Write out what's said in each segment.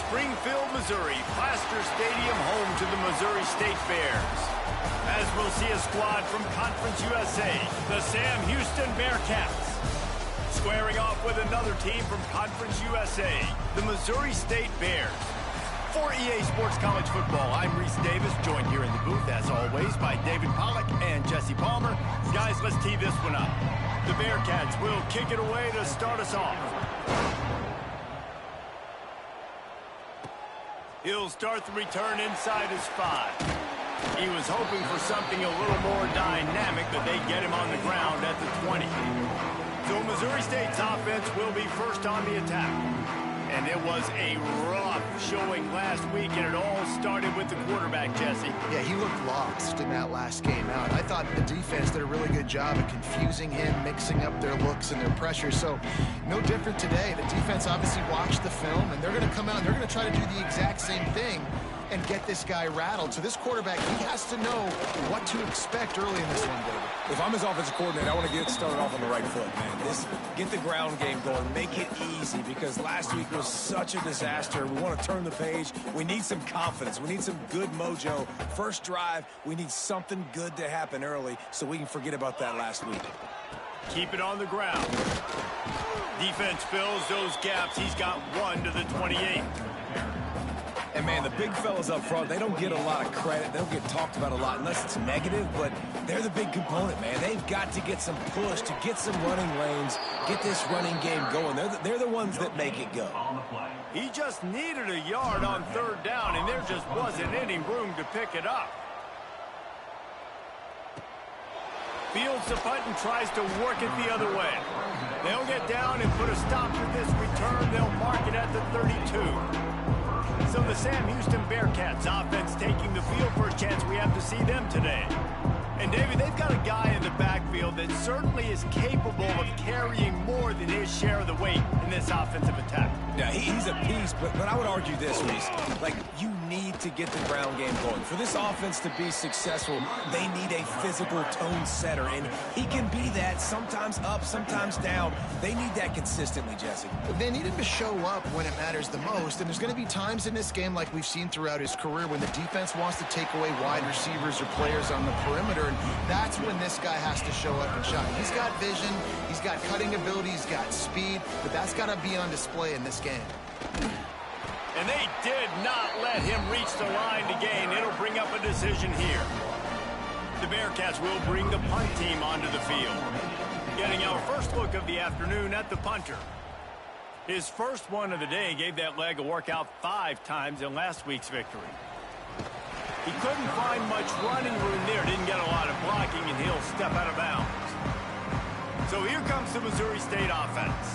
Springfield, Missouri, Plaster Stadium, home to the Missouri State Bears. As we'll see a squad from Conference USA, the Sam Houston Bearcats. Squaring off with another team from Conference USA, the Missouri State Bears. For EA Sports College Football, I'm Reese Davis, joined here in the booth, as always, by David Pollack and Jesse Palmer. Guys, let's tee this one up. The Bearcats will kick it away to start us off. He'll start the return inside his 5. He was hoping for something a little more dynamic, but they get him on the ground at the 20. So Missouri State's offense will be first on the attack. And it was a rough showing last week, and it all started with the quarterback, Jesse. Yeah, he looked lost in that last game out. I thought the defense did a really good job of confusing him, mixing up their looks and their pressure. So no different today. The defense obviously watched the film, and they're going to come out and they're going to try to do the exact same thing and get this guy rattled. So this quarterback, he has to know what to expect early in this one, David. If I'm his offensive coordinator, I want to get started off on the right foot, man. Get the ground game going. Make it easy, because last week was such a disaster. We want to turn the page. We need some confidence. We need some good mojo. First drive, we need something good to happen early so we can forget about that last week. Keep it on the ground. Defense fills those gaps. He's got one to the 28. And, man, the big fellas up front, they don't get a lot of credit. They don't get talked about a lot unless it's negative, but they're the big component, man. They've got to get some push, to get some running lanes, get this running game going. They're the ones that make it go. He just needed a yard on third down, and there just wasn't any room to pick it up. Fields the punt and tries to work it the other way. They'll get down and put a stop to this return. They'll mark it at the 32. So the Sam Houston Bearcats offense taking the field for a chance. We have to see them today. And, David, they've got a guy in the backfield that certainly is capable of carrying more than his share of the weight in this offensive attack. Yeah, he's a piece, but I would argue this, Reese. Like, you need to get the ground game going. For this offense to be successful, they need a physical tone setter, and he can be that, sometimes up, sometimes down. They need that consistently, Jesse. They need him to show up when it matters the most, and there's going to be times in this game, like we've seen throughout his career, when the defense wants to take away wide receivers or players on the perimeter, and that's when this guy has to show up and shine. He's got vision, he's got cutting ability, he's got speed, but that's got to be on display in this game. And they did not let him reach the line to gain. It'll bring up a decision here. The Bearcats will bring the punt team onto the field. Getting our first look of the afternoon at the punter. His first one of the day gave that leg a workout 5 times in last week's victory. He couldn't find much running room there, didn't get a lot of blocking, and he'll step out of bounds. So here comes the Missouri State offense.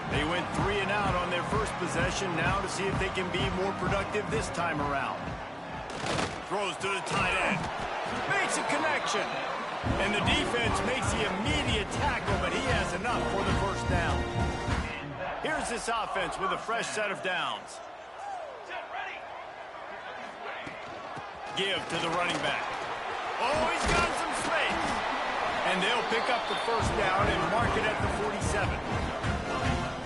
They went 3 and out on their first possession, now to see if they can be more productive this time around. Throws to the tight end. Makes a connection. And the defense makes the immediate tackle, but he has enough for the first down. Here's this offense with a fresh set of downs. Give to the running back. Oh, he's got some space. And they'll pick up the first down and mark it at the 47.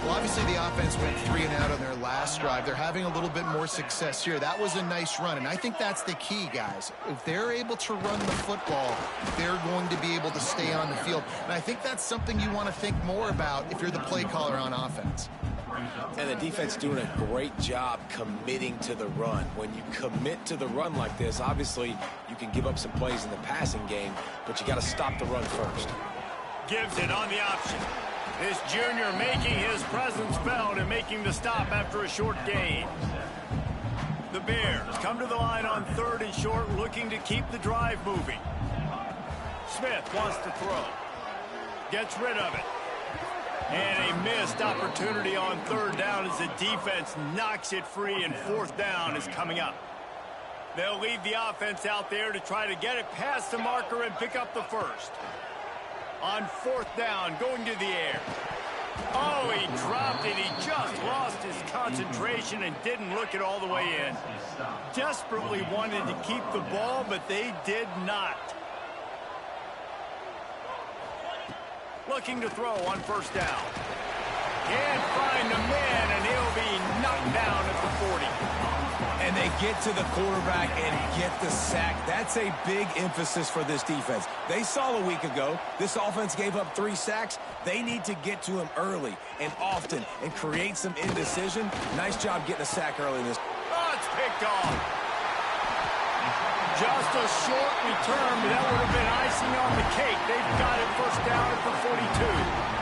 Well, obviously the offense went 3 and out on their last drive. They're having a little bit more success here. That was a nice run, and I think that's the key, guys. If they're able to run the football, they're going to be able to stay on the field. And I think that's something you want to think more about if you're the play caller on offense. And the defense doing a great job committing to the run. When you commit to the run like this, obviously you can give up some plays in the passing game, but you got to stop the run first. Gives it on the option. This junior making his presence felt and making the stop after a short gain. The Bears come to the line on 3rd and short, looking to keep the drive moving. Smith wants to throw. Gets rid of it. And a missed opportunity on 3rd down as the defense knocks it free, and 4th down is coming up. They'll leave the offense out there to try to get it past the marker and pick up the first. On 4th down, going to the air. Oh, he dropped it. He just lost his concentration and didn't look it all the way in. Desperately wanted to keep the ball, but they did not. Looking to throw on 1st down. Can't find the man, and he'll be knocked down at the 40. And they get to the quarterback and get the sack. That's a big emphasis for this defense. They saw a week ago this offense gave up 3 sacks. They need to get to him early and often and create some indecision. Nice job getting a sack early in this. Oh, it's picked off. Just a short return, but that would have been icing on the cake. They've got it first down at the 42.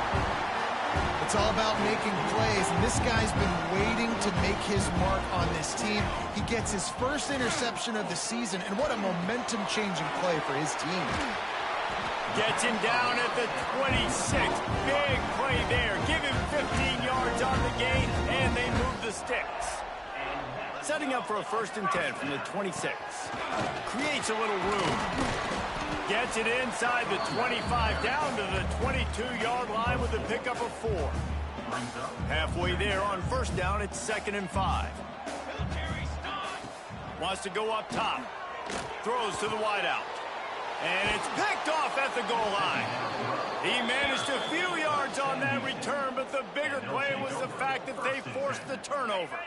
It's all about making plays, and this guy's been waiting to make his mark on this team. He gets his first interception of the season, and what a momentum-changing play for his team. Gets him down at the 26. Big play there. Give him 15 yards on the gain, and they move the sticks. Setting up for a 1st and 10 from the 26. Creates a little room. Gets it inside the 25, down to the 22-yard line with a pickup of 4. Halfway there on 1st down, it's 2nd and 5. Wants to go up top. Throws to the wideout. And it's picked off at the goal line. He managed a few yards on that return, but the bigger play was the fact that they forced the turnover.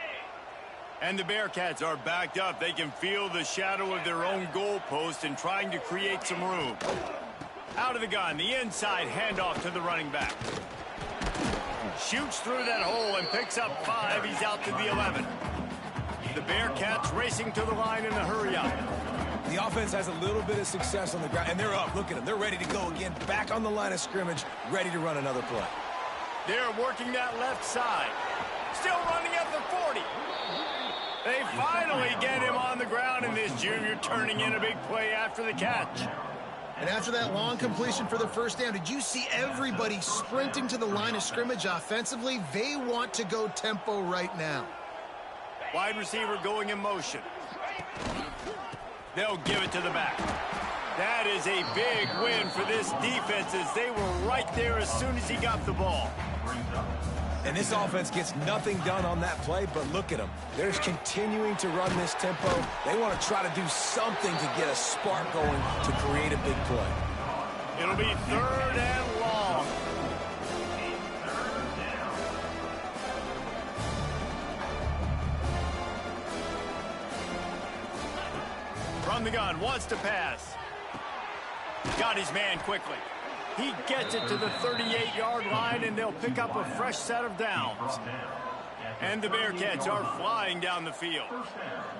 And the Bearcats are backed up. They can feel the shadow of their own goalpost and trying to create some room. Out of the gun, the inside handoff to the running back. Shoots through that hole and picks up 5. He's out to the 11. The Bearcats racing to the line in the hurry-up. The offense has a little bit of success on the ground, and they're up. Look at them. They're ready to go again. Back on the line of scrimmage, ready to run another play. They're working that left side. Still running at the 40. They finally get him on the ground, and this junior turning in a big play after the catch. And after that long completion for the 1st down, did you see everybody sprinting to the line of scrimmage offensively? They want to go tempo right now. Wide receiver going in motion. They'll give it to the back. That is a big win for this defense as they were right there as soon as he got the ball. And this offense gets nothing done on that play, but look at them. They're continuing to run this tempo. They want to try to do something to get a spark going to create a big play. It'll be 3rd and long. From the gun, wants to pass. Got his man quickly. He gets it to the 38-yard line, and they'll pick up a fresh set of downs. And the Bearcats are flying down the field.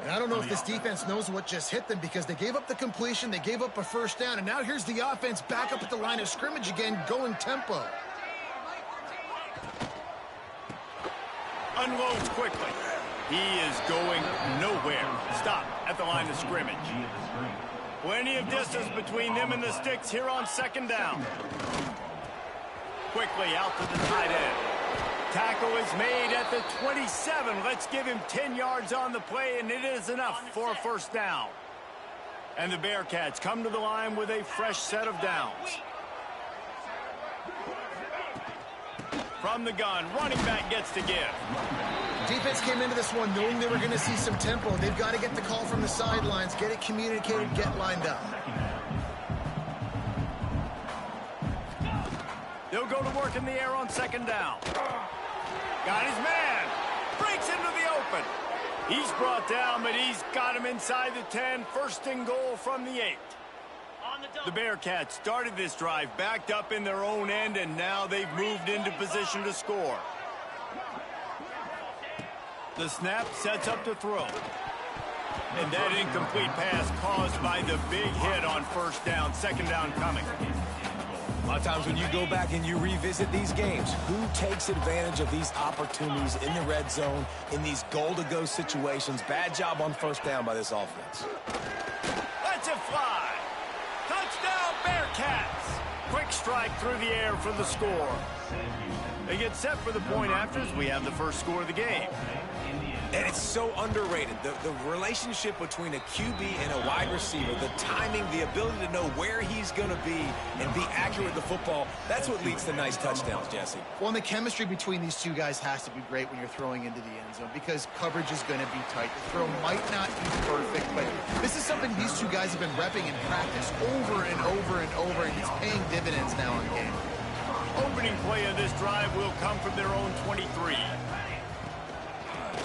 And I don't know if this defense knows what just hit them because they gave up the completion, they gave up a 1st down, and now here's the offense back up at the line of scrimmage again, going tempo. Unloads quickly. He is going nowhere. Stop at the line of scrimmage. Plenty of distance between them and the sticks here on 2nd down. Quickly out to the tight end. Tackle is made at the 27. Let's give him 10 yards on the play, and it is enough for a 1st down. And the Bearcats come to the line with a fresh set of downs. From the gun, running back gets to give. Defense came into this one knowing they were going to see some tempo. They've got to get the call from the sidelines, get it communicated, get lined up. They'll go to work in the air on 2nd down. Got his man. Breaks into the open. He's brought down, but he's got him inside the 10. 1st and goal from the 8. The Bearcats started this drive backed up in their own end, and now they've moved into position to score. The snap sets up to throw. And that incomplete pass caused by the big hit on 1st down. 2nd down coming. A lot of times when you go back and you revisit these games, who takes advantage of these opportunities in the red zone, in these goal-to-go situations? Bad job on 1st down by this offense. Let's it fly. Touchdown, Bearcats. Quick strike through the air for the score. They get set for the point after as we have the first score of the game. And it's so underrated. The relationship between a QB and a wide receiver, the timing, the ability to know where he's going to be and be accurate with the football, that's what leads to nice touchdowns, Jesse. Well, and the chemistry between these two guys has to be great when you're throwing into the end zone because coverage is going to be tight. The throw might not be perfect, but this is something these two guys have been repping in practice over and over and over, and it's paying dividends now in game. Opening play of this drive will come from their own 23.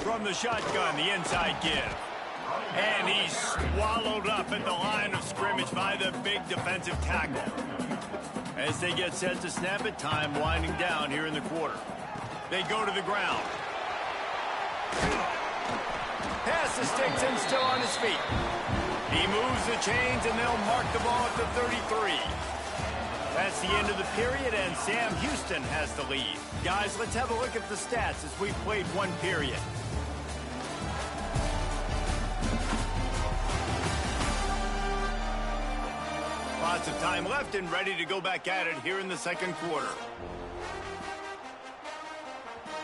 From the shotgun, the inside give. And he's swallowed up at the line of scrimmage by the big defensive tackle. As they get set to snap it, time winding down here in the quarter. They go to the ground. Pass to Stinson, still on his feet. He moves the chains, and they'll mark the ball at the 33. That's the end of the period, and Sam Houston has the lead. Guys, let's have a look at the stats as we've played one period. Lots of time left and ready to go back at it here in the second quarter.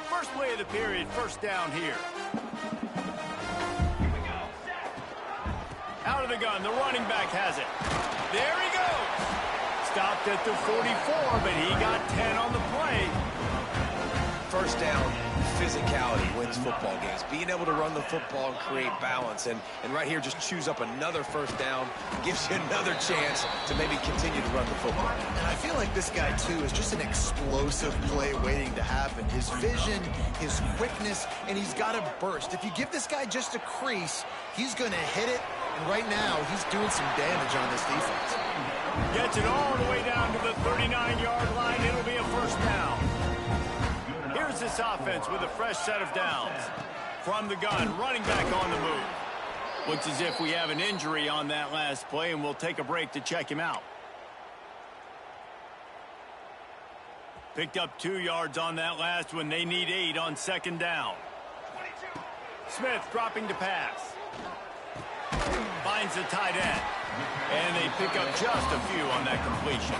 First play of the period, first down here. Out of the gun, the running back has it. There he goes. Stopped at the 44, but he got 10 on the play. First down, physicality wins football games. Being able to run the football and create balance. And right here, just choose up another first down. Gives you another chance to maybe continue to run the football. And I feel like this guy, too, is just an explosive play waiting to happen. His vision, his quickness, and he's got a burst. If you give this guy just a crease, he's going to hit it. And right now, he's doing some damage on this defense. Gets it all the way down to the 39-yard line. It'll be a first down. Here's this offense with a fresh set of downs. From the gun, running back on the move. Looks as if we have an injury on that last play, and we'll take a break to check him out. Picked up 2 yards on that last one. They need 8 on second down. Smith dropping to pass. Finds the tight end. And they pick up just a few on that completion.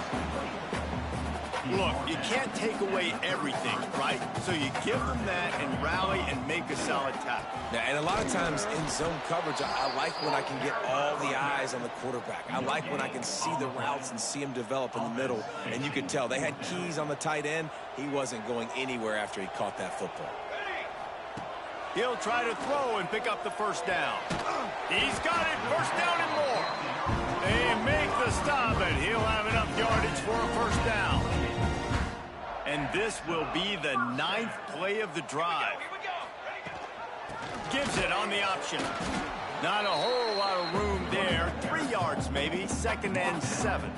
Look, you can't take away everything, right? So you give them that and rally and make a solid tackle. Yeah, and a lot of times in zone coverage, I like when I can get all the eyes on the quarterback. I like when I can see the routes and see him develop in the middle. And you could tell they had keys on the tight end. He wasn't going anywhere after he caught that football. He'll try to throw and pick up the first down. He's got it, first down and more. They make the stop, and he'll have enough yardage for a first down. And this will be the 9th play of the drive. Gives it on the option. Not a whole lot of room there. 3 yards maybe, second and 7.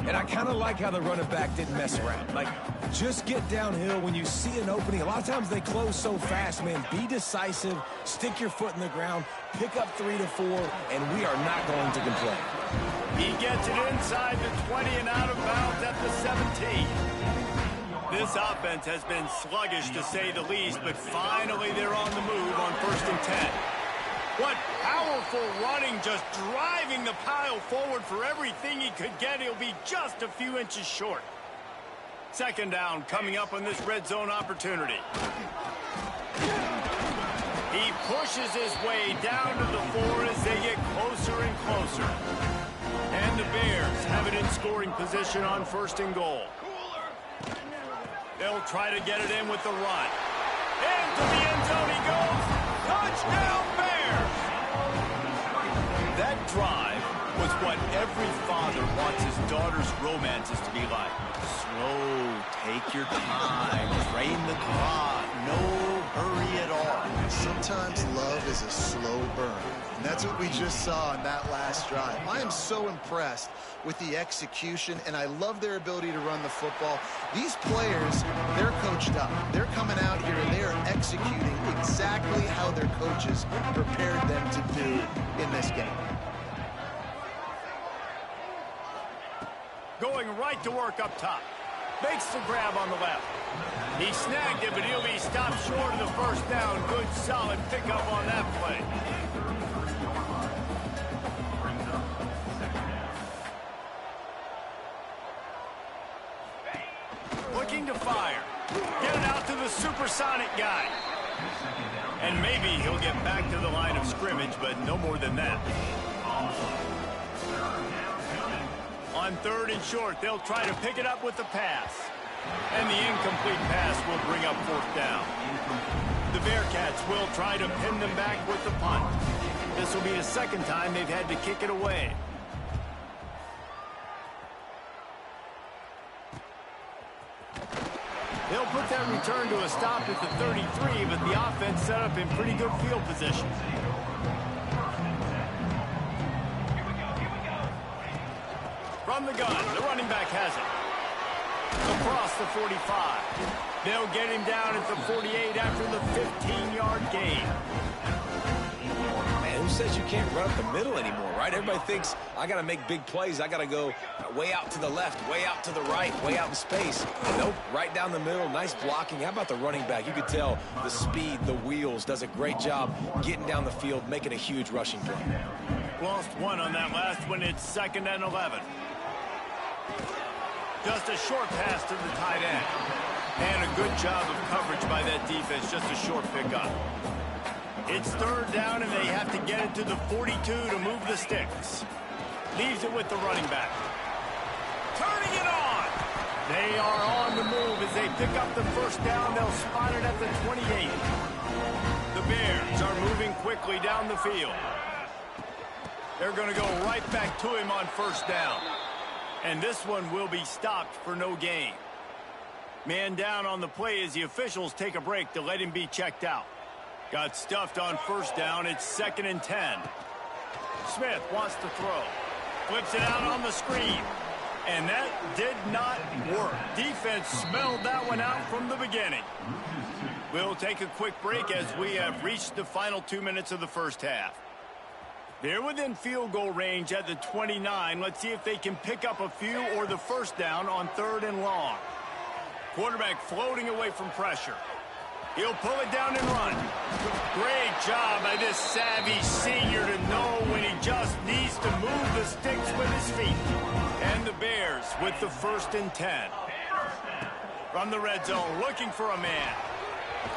And I kind of like how the running back didn't mess around. Like, just get downhill when you see an opening. A lot of times they close so fast, man. Be decisive, stick your foot in the ground, pick up 3 to 4, and we are not going to complain. He gets it inside the 20 and out of bounds at the 17. This offense has been sluggish to say the least, but finally they're on the move on 1st and 10. What powerful running, just driving the pile forward for everything he could get. He'll be just a few inches short. Second down coming up on this red zone opportunity. He pushes his way down to the 4 as they get closer and closer. And the Bears have it in scoring position on 1st and goal. They'll try to get it in with the run. Into the end zone he goes. Touchdown, Bears! That drive was what every father wants his daughter's romances to be like. Slow, take your time, drain the clock, no hurry at all. Sometimes love is a slow burn. And that's what we just saw in that last drive. I am so impressed with the execution, and I love their ability to run the football. These players, they're coached up. They're coming out here, and they are executing exactly how their coaches prepared them to do in this game. Going right to work up top. Makes the grab on the left. He snagged it, but he'll be stopped short of the first down. Good, solid pickup on that play. Looking to fire. Get it out to the supersonic guy. And maybe he'll get back to the line of scrimmage, but no more than that. On 3rd and short, they'll try to pick it up with the pass. And the incomplete pass will bring up 4th down. The Bearcats will try to pin them back with the punt. This will be the 2nd time they've had to kick it away. They'll put that return to a stop at the 33, but the offense set up in pretty good field position. From the gun, the running back has it. Across the 45. They'll get him down at the 48 after the 15-yard gain. Man, who says you can't run up the middle anymore, right? Everybody thinks, I got to make big plays. I got to go way out to the left, way out to the right, way out in space. Nope, right down the middle, nice blocking. How about the running back? You could tell the speed, the wheels, does a great job getting down the field, making a huge rushing play. Lost one on that last one. It's 2nd and 11. Just a short pass to the tight end. And a good job of coverage by that defense. Just a short pickup. It's 3rd down, and they have to get it to the 42 to move the sticks. Leaves it with the running back. Turning it on. They are on the move as they pick up the 1st down. They'll spot it at the 28. The Bears are moving quickly down the field. They're going to go right back to him on 1st down. And this one will be stopped for no gain. Man down on the play as the officials take a break to let him be checked out. Got stuffed on 1st down. It's 2nd and 10. Smith wants to throw. Flips it out on the screen. And that did not work. Defense smelled that one out from the beginning. We'll take a quick break as we have reached the final 2 minutes of the 1st half. They're within field goal range at the 29. Let's see if they can pick up a few or the 1st down on 3rd and long. Quarterback floating away from pressure. He'll pull it down and run. Great job by this savvy senior to know when he just needs to move the sticks with his feet. And the Bears with the 1st and 10. From the red zone, looking for a man.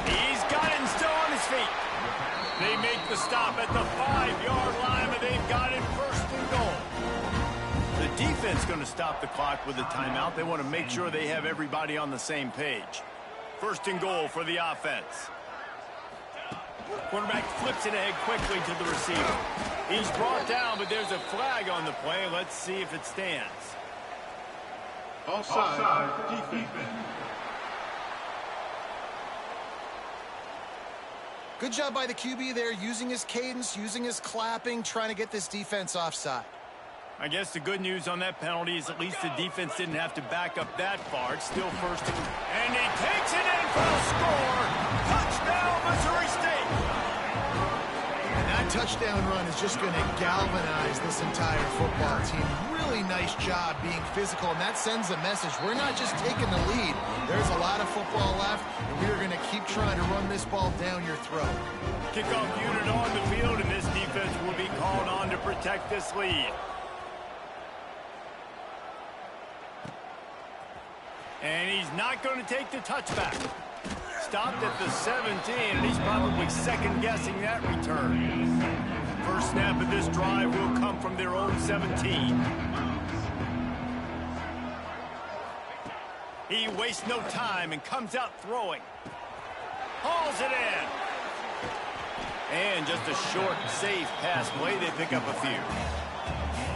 He's got it and still on his feet. They make the stop at the 5-yard line, but they've got it 1st and goal. The defense going to stop the clock with a timeout. They want to make sure they have everybody on the same page. 1st and goal for the offense. Quarterback flips it ahead quickly to the receiver. He's brought down, but there's a flag on the play. Let's see if it stands. Offside, defense. Good job by the QB there, using his cadence, using his clapping, trying to get this defense offside. I guess the good news on that penalty is at least the defense didn't have to back up that far. It's still 1st and he takes it in for the score. Touchdown, Missouri State. And that touchdown run is just going to galvanize this entire football team. Really nice job being physical, and that sends a message. We're not just taking the lead. There's a lot of football left, and we're going to keep trying to run this ball down your throat. Kickoff unit on the field, and this defense will be called on to protect this lead. And he's not going to take the touchback. Stopped at the 17, and he's probably second-guessing that return. First snap of this drive will come from their own 17. He wastes no time and comes out throwing. Hauls it in. And just a short, safe pass play. They pick up a few.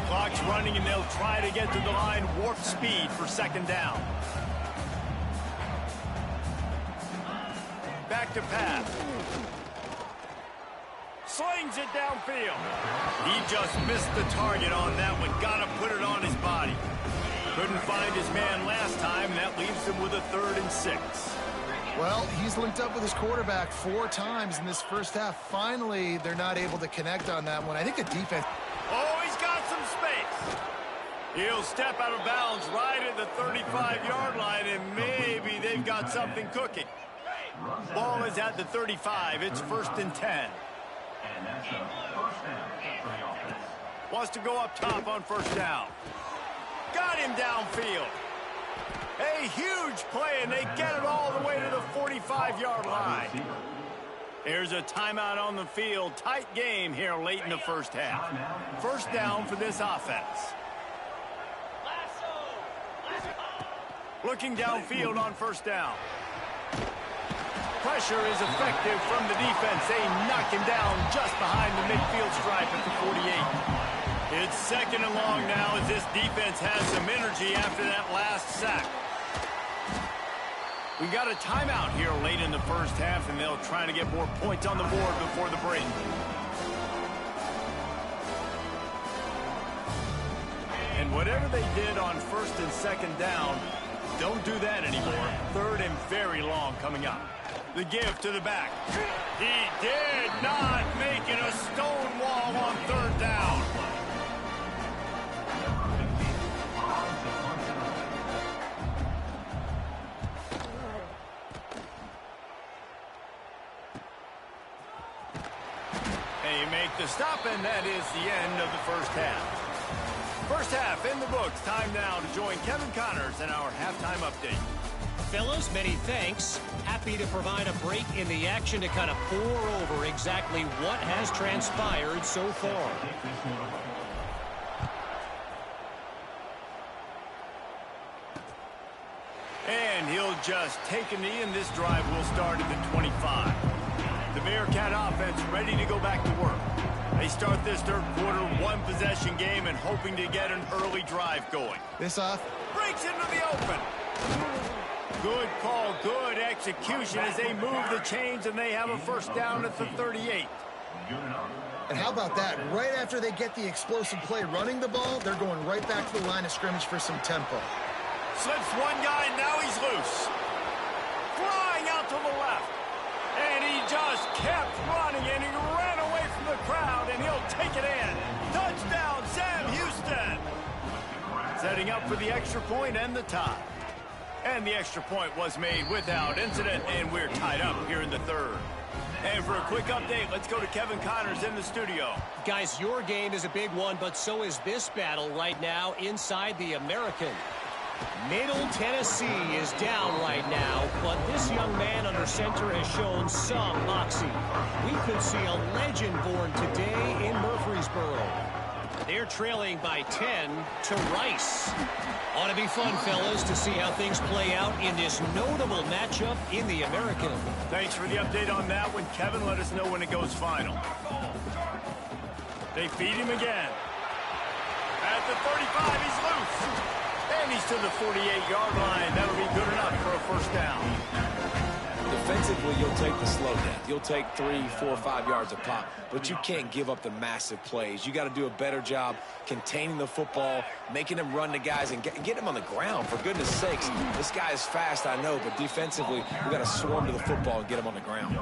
Clock's running, and they'll try to get to the line. Warp speed for 2nd down. Back to pass. Slings it downfield. He just missed the target on that one. Got to put it on his body. Couldn't find his man last time, and that leaves him with a 3rd and 6. Well, he's linked up with his quarterback 4 times in this 1st half. Finally, they're not able to connect on that one. I think the defense... Oh, he's got some space. He'll step out of bounds right at the 35-yard line, and maybe they've got something cooking. Ball is at the 35. It's 1st and 10. Wants to go up top on 1st down. Got him downfield. A huge play, and they get it all the way to the 45-yard line. There's a timeout on the field. Tight game here late in the 1st half. 1st down for this offense. Looking downfield on 1st down. Pressure is effective from the defense. They knock him down just behind the midfield stripe at the 48. It's 2nd and long now as this defense has some energy after that last sack. We got a timeout here late in the first half, and they'll try to get more points on the board before the break. And whatever they did on first and second down, don't do that anymore. Third and very long coming up. The give to the back. He did not make it a stone wall on third down. They make the stop, and that is the end of the first half. First half in the books. Time now to join Kevin Connors in our halftime update. Fellas, many thanks. Happy to provide a break in the action to kind of pour over exactly what has transpired so far. And he'll just take a knee, and this drive will start at the 25. The Bearcat offense ready to go back to work. They start this third quarter one-possession game and hoping to get an early drive going. This off. Breaks into the open. Good call, good execution as they move the chains, and they have a first down at the 38. And how about that? Right after they get the explosive play running the ball, they're going right back to the line of scrimmage for some tempo. Slips one guy, now he's loose. Flying out to the left. And he just kept running, and he ran away from the crowd, and he'll take it in. Touchdown, Sam Houston. Setting up for the extra point and the tie. And the extra point was made without incident, and we're tied up here in the third. And for a quick update, let's go to Kevin Connors in the studio. Guys, your game is a big one, but so is this battle right now inside the American. Middle Tennessee is down right now, but this young man under center has shown some moxie. We could see a legend born today in Murfreesboro. They're trailing by 10 to Rice. Ought to be fun, fellas, to see how things play out in this notable matchup in the American. Thanks for the update on that one, Kevin. Let us know when it goes final. They feed him again. At the 35, he's loose. And he's to the 48-yard line. That'll be good enough for a first down. Defensively, you'll take the slow down. You'll take 3, 4, 5 yards a pop, but you can't give up the massive plays. You got to do a better job containing the football, making them run to guys, and get him on the ground. For goodness sakes, this guy is fast, I know, but defensively, we got to swarm to the football and get him on the ground.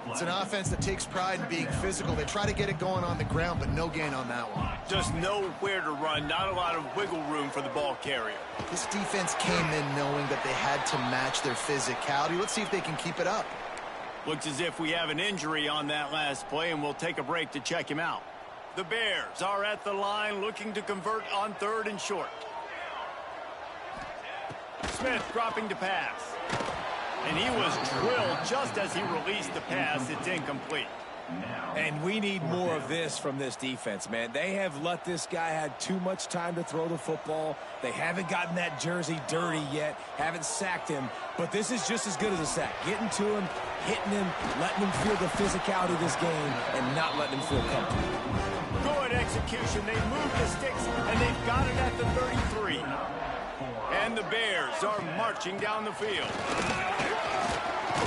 It's an offense that takes pride in being physical. They try to get it going on the ground, but no gain on that one. Just nowhere to run, not a lot of wiggle room for the ball carrier. This defense came in knowing that they had to match their physicality. Let's see if they can keep it up. Looks as if we have an injury on that last play, and we'll take a break to check him out. The Bears are at the line looking to convert on third and short. Smith dropping to pass. And he was drilled just as he released the pass. It's incomplete. And we need more of this from this defense, man. They have let this guy have too much time to throw the football. They haven't gotten that jersey dirty yet, haven't sacked him, but this is just as good as a sack. Getting to him, hitting him, letting him feel the physicality of this game, and not letting him feel comfortable. Good execution. They move the sticks, and they've got it at the 33. And the Bears are marching down the field.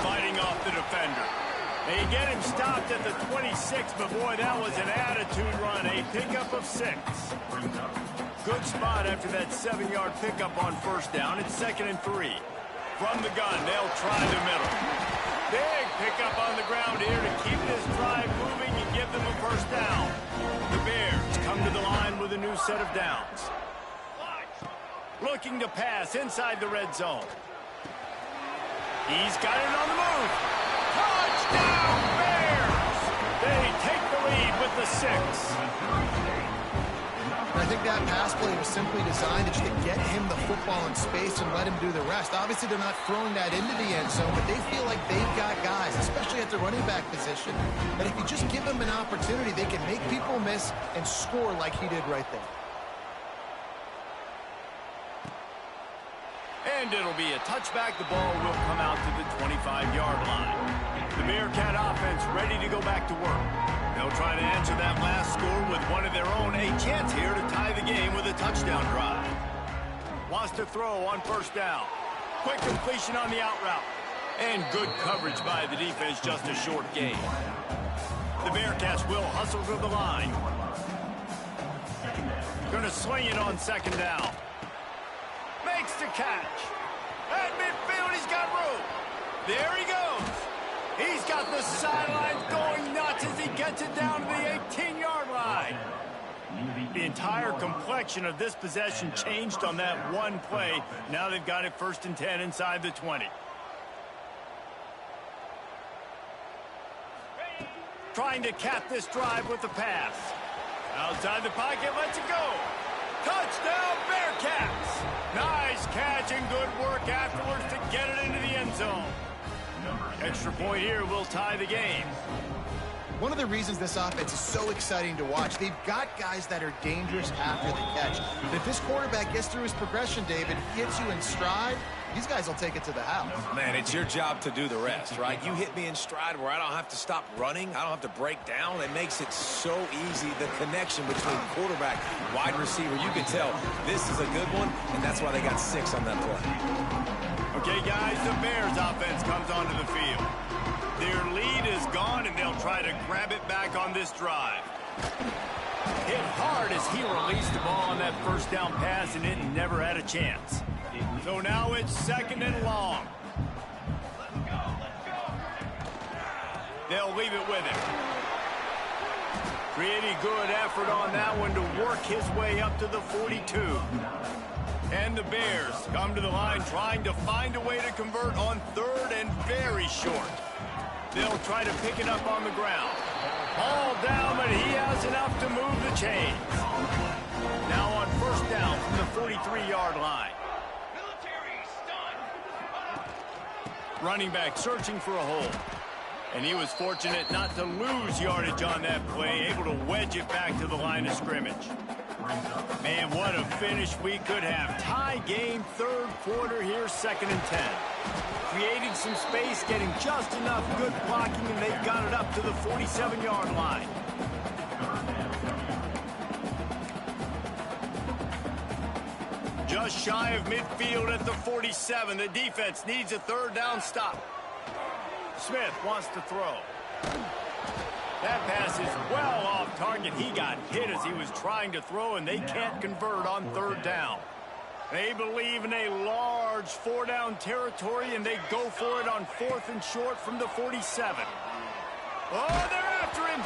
Fighting off the defender. They get him stopped at the 26, but boy, that was an attitude run. A pickup of 6. Good spot after that 7-yard pickup on first down. It's 2nd and 3. From the gun, they'll try the middle. Big pickup on the ground here to keep this drive moving and give them a first down. The Bears come to the line with a new set of downs. Looking to pass inside the red zone. He's got it on the move. Touchdown, Bears! They take the lead with the 6. I think that pass play was simply designed just to get him the football in space and let him do the rest. Obviously, they're not throwing that into the end zone, but they feel like they've got guys, especially at the running back position, that if you just give them an opportunity, they can make people miss and score like he did right there. And it'll be a touchback. The ball will come out to the 25-yard line. The Bearcat offense ready to go back to work. They'll try to answer that last score with one of their own. A chance here to tie the game with a touchdown drive. Wants to throw on first down. quick completion on the out route. And good coverage by the defense, just a short gain. The Bearcats will hustle to the line. Going to swing it on second down. Makes the catch. At midfield, he's got room. There he goes. He's got the sidelines going nuts as he gets it down to the 18-yard line. The entire complexion of this possession changed on that one play. Now they've got it 1st and 10 inside the 20. Trying to cap this drive with the pass. Outside the pocket, lets it go. Touchdown, Bearcats! Nice catch and good work afterwards to get it into the end zone. Extra point here will tie the game. One of the reasons this offense is so exciting to watch, they've got guys that are dangerous after the catch. But if this quarterback gets through his progression, David, gets you in stride, these guys will take it to the house. Man, it's your job to do the rest, right? You hit me in stride where I don't have to stop running. I don't have to break down. It makes it so easy. The connection between quarterback, wide receiver, you can tell this is a good one, and that's why they got 6 on that play. Okay, guys, the Bears offense comes onto the field. Their lead is gone, and they'll try to grab it back on this drive. Hit hard as he released the ball on that first down pass, and it never had a chance. So now it's 2nd and long. They'll leave it with him. Pretty good effort on that one to work his way up to the 42. And the Bears come to the line trying to find a way to convert on 3rd and very short. They'll try to pick it up on the ground. Ball down, but he has enough to move the chains. Now on 1st down from the 43-yard line. Running back searching for a hole. And he was fortunate not to lose yardage on that play, able to wedge it back to the line of scrimmage. Man, what a finish we could have. Tie game, 3rd quarter here, 2nd and 10. Creating some space, getting just enough good blocking, and they've got it up to the 47-yard line. Just shy of midfield at the 47. The defense needs a 3rd down stop. Smith wants to throw. That pass is well off target. He got hit as he was trying to throw, and they can't convert on 3rd down. They believe in a large 4-down territory, and they go for it on 4th and short from the 47. Oh, they're after him.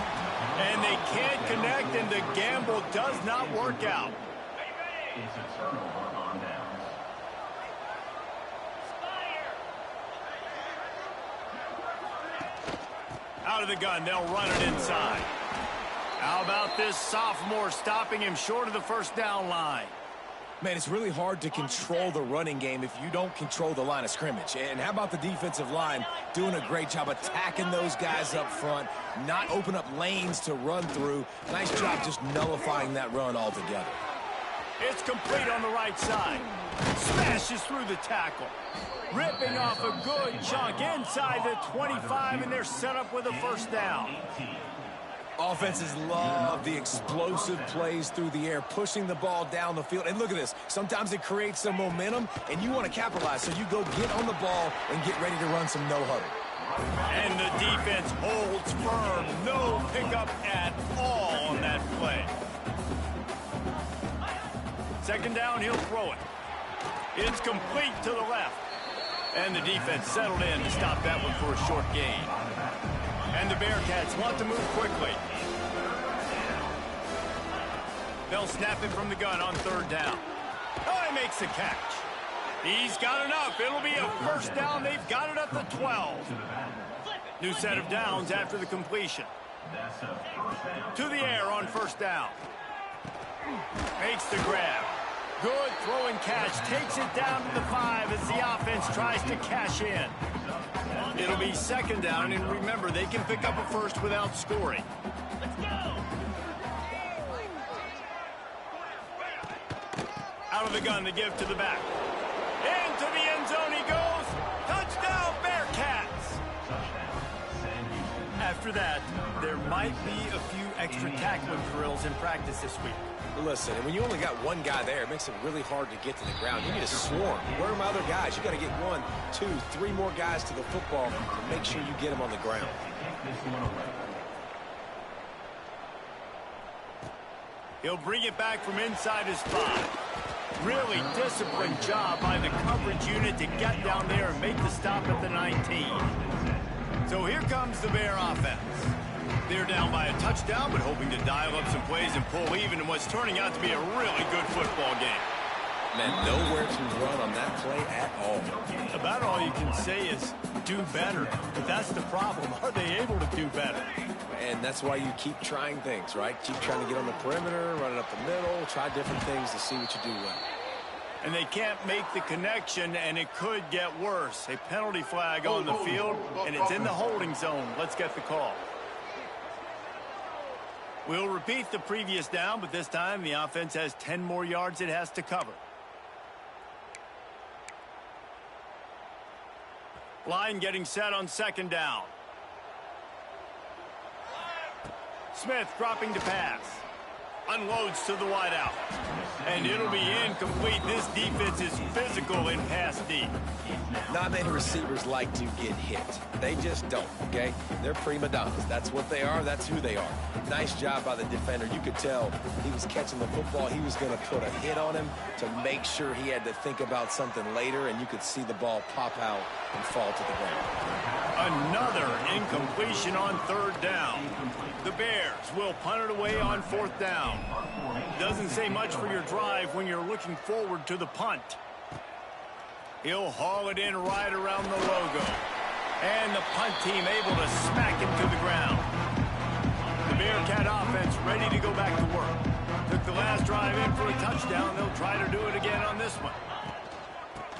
And they can't connect, and the gamble does not work out. It's a turnover on downs. Out of the gun, they'll run it inside. How about this sophomore stopping him short of the 1st down line? Man, it's really hard to control the running game if you don't control the line of scrimmage. And how about the defensive line doing a great job attacking those guys up front, not open up lanes to run through. Nice job just nullifying that run altogether. It's complete on the right side. Smashes through the tackle. Ripping off a good chunk inside the 25, and they're set up with a 1st down. Offenses love the explosive plays through the air, pushing the ball down the field. And look at this. Sometimes it creates some momentum, and you want to capitalize. So you go get on the ball and get ready to run some no-huddle. And the defense holds firm. No pickup at all on that play. 2nd down, he'll throw it. It's complete to the left. And the defense settled in to stop that one for a short gain. And the Bearcats want to move quickly. They'll snap it from the gun on 3rd down. Oh, he makes the catch. He's got enough. It'll be a 1st down. They've got it at the 12. New set of downs after the completion. To the air on 1st down. Makes the grab. Good throwing catch. Takes it down to the 5 as the offense tries to cash in. It'll be 2nd down, and remember, they can pick up a 1st without scoring. Out of the gun to give to the back. Into the end zone he goes. Touchdown, Bearcats! After that, there might be a few extra tackling drills in practice this week. Listen, and when you only got one guy there, it makes it really hard to get to the ground. You need to swarm. Where are my other guys? You got to get 1, 2, 3 more guys to the football to make sure you get them on the ground. He'll bring it back from inside his 5. Really disciplined job by the coverage unit to get down there and make the stop at the 19. So here comes the Bear offense. They're down by a touchdown, but hoping to dial up some plays and pull even in what's turning out to be a really good football game. Man, nowhere to run on that play at all. About all you can say is do better. But that's the problem. Are they able to do better? And that's why you keep trying things, right? Keep trying to get on the perimeter, run it up the middle, try different things to see what you do well. And they can't make the connection, and it could get worse. A penalty flag on the field, and it's in the holding zone. Let's get the call. We'll repeat the previous down, but this time the offense has 10 more yards it has to cover. Line getting set on 2nd down. Smith dropping to pass. Unloads to the wideout. And it'll be incomplete. This defense is physical in pass deep. Not many receivers like to get hit. They just don't, okay? They're prima donnas. That's what they are. That's who they are. Nice job by the defender. You could tell he was catching the football. He was going to put a hit on him to make sure he had to think about something later, and you could see the ball pop out and fall to the ground. Another incompletion on 3rd down. The Bears will punt it away on 4th down. Doesn't say much for your drive when you're looking forward to the punt. He'll haul it in right around the logo. And the punt team able to smack him to the ground. The Bearcat offense ready to go back to work. Took the last drive in for a touchdown. They'll try to do it again on this one.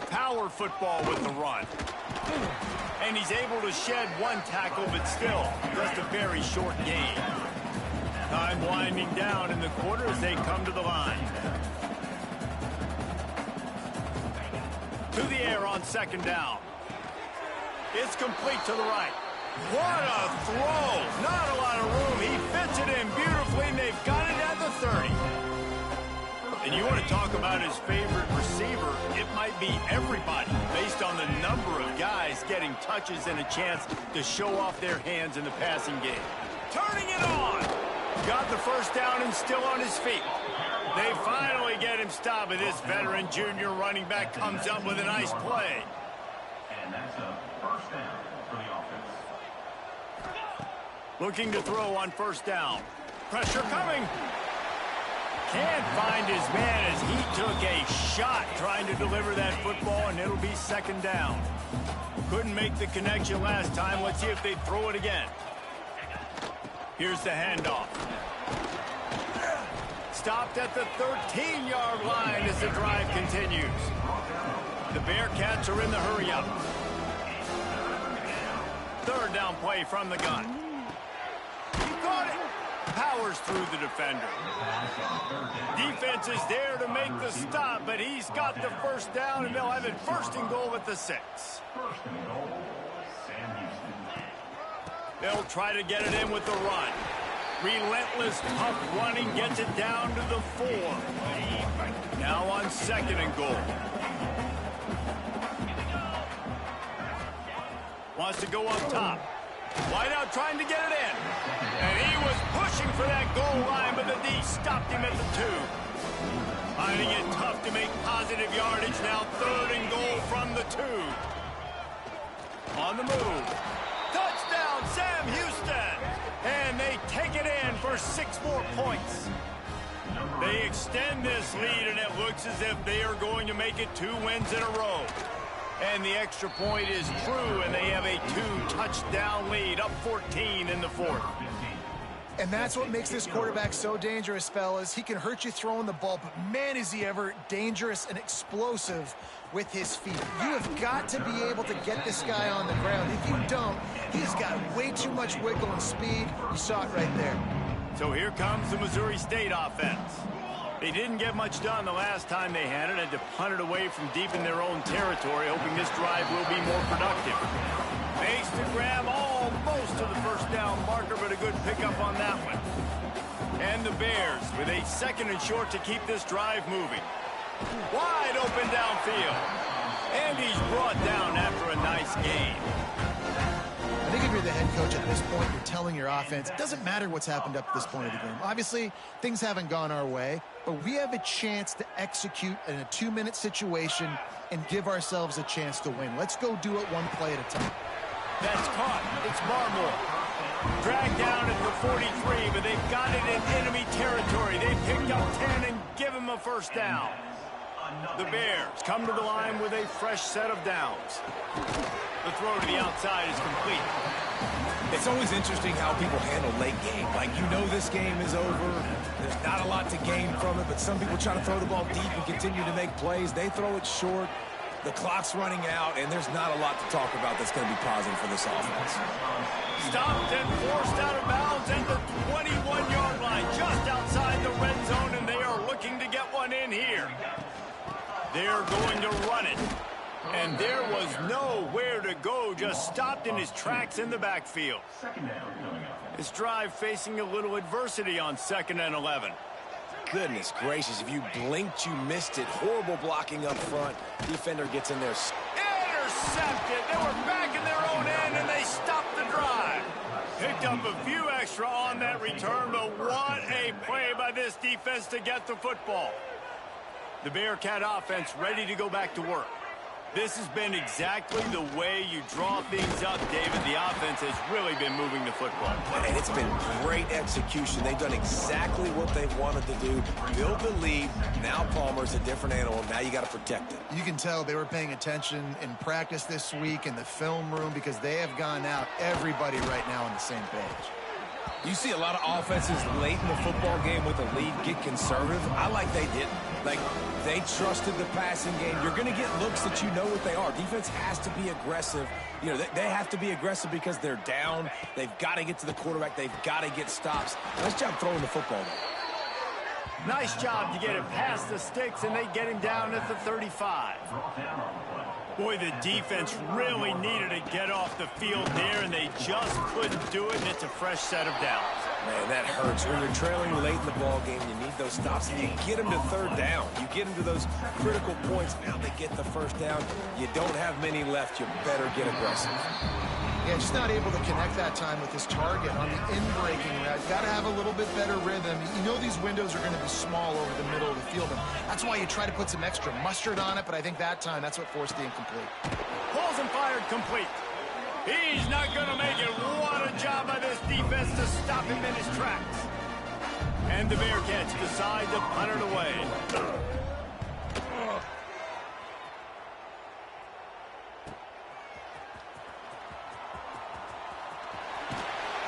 Power football with the run. And he's able to shed 1 tackle, but still just a very short gain. Time winding down in the quarter as they come to the line. To the air on 2nd down. It's complete to the right. What a throw! Not a lot of room. He fits it in beautifully, and they've got it at the 30. And you want to talk about his favorite receiver, it might be everybody based on the number of guys getting touches and a chance to show off their hands in the passing game. Turning it on! Got the 1st down and still on his feet. They finally get him stopped, but this veteran junior running back comes up with a nice play. And that's a 1st down for the offense. Looking to throw on 1st down. Pressure coming. Can't find his man as he took a shot trying to deliver that football, and it'll be 2nd down. Couldn't make the connection last time. Let's see if they throw it again. Here's the handoff. Stopped at the 13-yard line as the drive continues. The Bearcats are in the hurry-up. 3rd down play from the gun. He caught it. Powers through the defender. Defense is there to make the stop, but he's got the 1st down, and they'll have it 1st and goal at the 6. 1st and goal, Sam Houston. They'll try to get it in with the run. Relentless, tough running gets it down to the 4. Now on 2nd and goal. Wants to go up top. Wideout trying to get it in. And he was pushing for that goal line, but the D stopped him at the 2. Finding it tough to make positive yardage. Now 3rd and goal from the 2. On the move. Touchdown, Sam Houston. And they take it in for 6 more points. They extend this lead, and it looks as if they are going to make it 2 wins in a row. And the extra point is true, and they have a 2-touchdown lead, up 14 in the 4th. And that's what makes this quarterback so dangerous, fellas. He can hurt you throwing the ball, but man, is he ever dangerous and explosive with his feet. You have got to be able to get this guy on the ground. If you don't, he's got way too much wiggle and speed. You saw it right there. So here comes the Missouri State offense. They didn't get much done the last time they had it, and to punt it away from deep in their own territory, hoping this drive will be more productive. Makes the grab almost to the 1st down marker, but a good pickup on that one. And the Bears with a 2nd and short to keep this drive moving. Wide open downfield. And he's brought down after a nice gain. I think if you're the head coach at this point, you're telling your offense, it doesn't matter what's happened up to this point of the game. Obviously, things haven't gone our way, but we have a chance to execute in a 2-minute situation and give ourselves a chance to win. Let's go do it one play at a time. That's caught. It's Barmore. Dragged down at the 43, but they've got it in enemy territory. They picked up 10 and give him a first down. The Bears come to the line with a fresh set of downs. The throw to the outside is complete. It's always interesting how people handle late game. Like, you know this game is over. There's not a lot to gain from it, but some people try to throw the ball deep and continue to make plays. They throw it short. The clock's running out, and there's not a lot to talk about that's going to be positive for this offense. Stopped and forced out of bounds at the 21-yard line, just outside the red zone, and they are looking to get one in here. They're going to run it. And there was nowhere to go, just stopped in his tracks in the backfield. This drive facing a little adversity on 2nd and 11. Goodness gracious, if you blinked, you missed it. Horrible blocking up front. Defender gets in there. Intercepted. They were back in their own end, and they stopped the drive. Picked up a few extra on that return, but what a play by this defense to get the football. The Bearcat offense ready to go back to work. This has been exactly the way you draw things up, David. The offense has really been moving the football. And it's been great execution. They've done exactly what they've wanted to do. Build the lead. Now Palmer's a different animal. Now you got to protect it. You can tell they were paying attention in practice this week in the film room because they have gone out, everybody right now on the same page. You see a lot of offenses late in the football game with a lead get conservative. I like they didn't. Like, they trusted the passing game. You're going to get looks that you know what they are. Defense has to be aggressive. You know, they have to be aggressive because they're down. They've got to get to the quarterback. They've got to get stops. Nice job throwing the football. Nice job to get it past the sticks, and they get him down at the 35. Boy, the defense really needed to get off the field there, and they just couldn't do it, and it's a fresh set of downs. Man, that hurts. When you're trailing late in the ball game, you need those stops, and you get them to 3rd down. You get them to those critical points. Now they get the first down. You don't have many left. You better get aggressive. Yeah, just not able to connect that time with his target on the in-breaking route. Got to have a little bit better rhythm. You know these windows are going to be small over the middle of the field, and that's why you try to put some extra mustard on it, but I think that time, that's what forced the incomplete. Pulls and fired complete. He's not going to make it. What a job by this defense to stop him in his tracks. And the Bearcats decide to punt it away.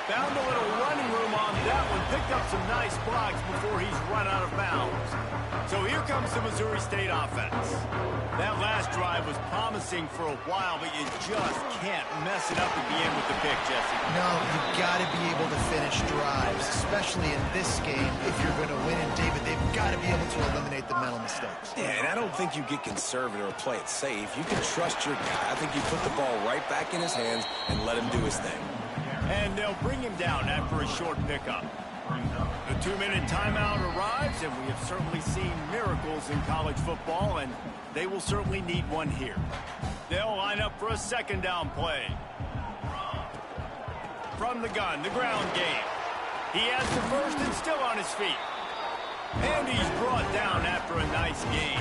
Found a little running room on that one. Picked up some nice blocks before he's run out of bounds. So here comes the Missouri State offense. That last drive was promising for a while, but you just can't mess it up at the end with the pick, Jesse. No, you've got to be able to finish drives, especially in this game. If you're going to win, and David, they've got to be able to eliminate the mental mistakes. Yeah, and I don't think you get conservative or play it safe. You can trust your guy. I think you put the ball right back in his hands and let him do his thing. And they'll bring him down after a short pickup. The 2-minute timeout arrives, and we have certainly seen miracles in college football, and they will certainly need one here. They'll line up for a 2nd down play. From the gun, the ground game. He has the first and still on his feet. And he's brought down after a nice gain.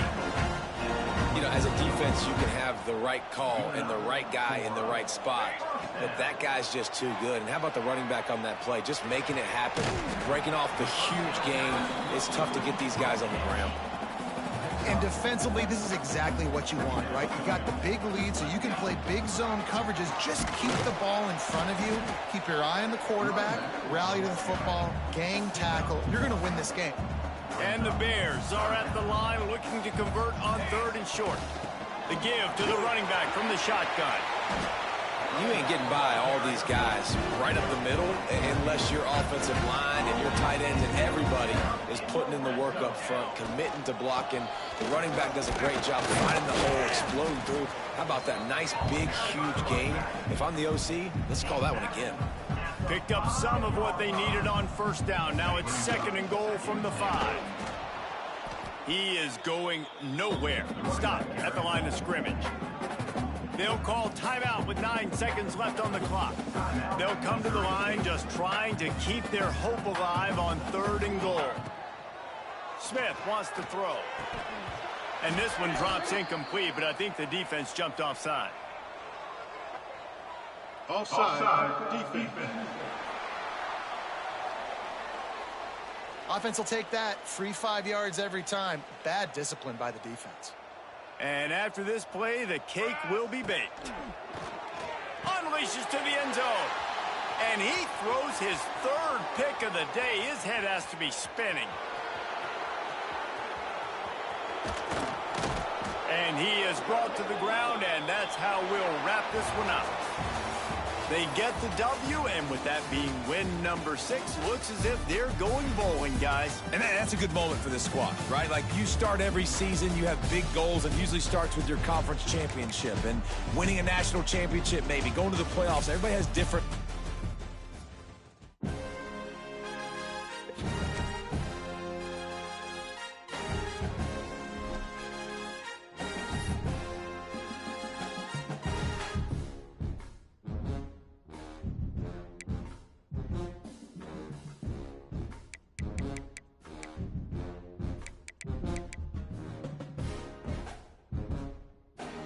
You know, as a defense, you can have the right call and the right guy in the right spot. But that guy's just too good. And how about the running back on that play? Just making it happen, breaking off the huge game. It's tough to get these guys on the ground. And defensively, this is exactly what you want, right? You got the big lead, so you can play big zone coverages. Just keep the ball in front of you. Keep your eye on the quarterback. Rally to the football. Gang tackle. You're going to win this game. And the Bears are at the line looking to convert on 3rd and short. The give to the running back from the shotgun. You ain't getting by all these guys right up the middle unless your offensive line and your tight ends and everybody is putting in the work up front, committing to blocking. The running back does a great job finding the hole, exploding through. How about that nice, big, huge gain? If I'm the OC, let's call that one again. Picked up some of what they needed on first down. Now it's 2nd and goal from the 5. He is going nowhere. Stop at the line of scrimmage. They'll call timeout with 9 seconds left on the clock. They'll come to the line just trying to keep their hope alive on 3rd and goal. Smith wants to throw. And this one drops incomplete, but I think the defense jumped offside. Offside defense. Offense will take that. Free 5 yards every time. Bad discipline by the defense. And after this play, the cake will be baked. Unleashes to the end zone. And he throws his 3rd pick of the day. His head has to be spinning. And he is brought to the ground, and that's how we'll wrap this one up. They get the W, and with that being win number 6, looks as if they're going bowling, guys. And that's a good moment for this squad, right? Like, you start every season, you have big goals. It usually starts with your conference championship and winning a national championship, maybe going to the playoffs. Everybody has different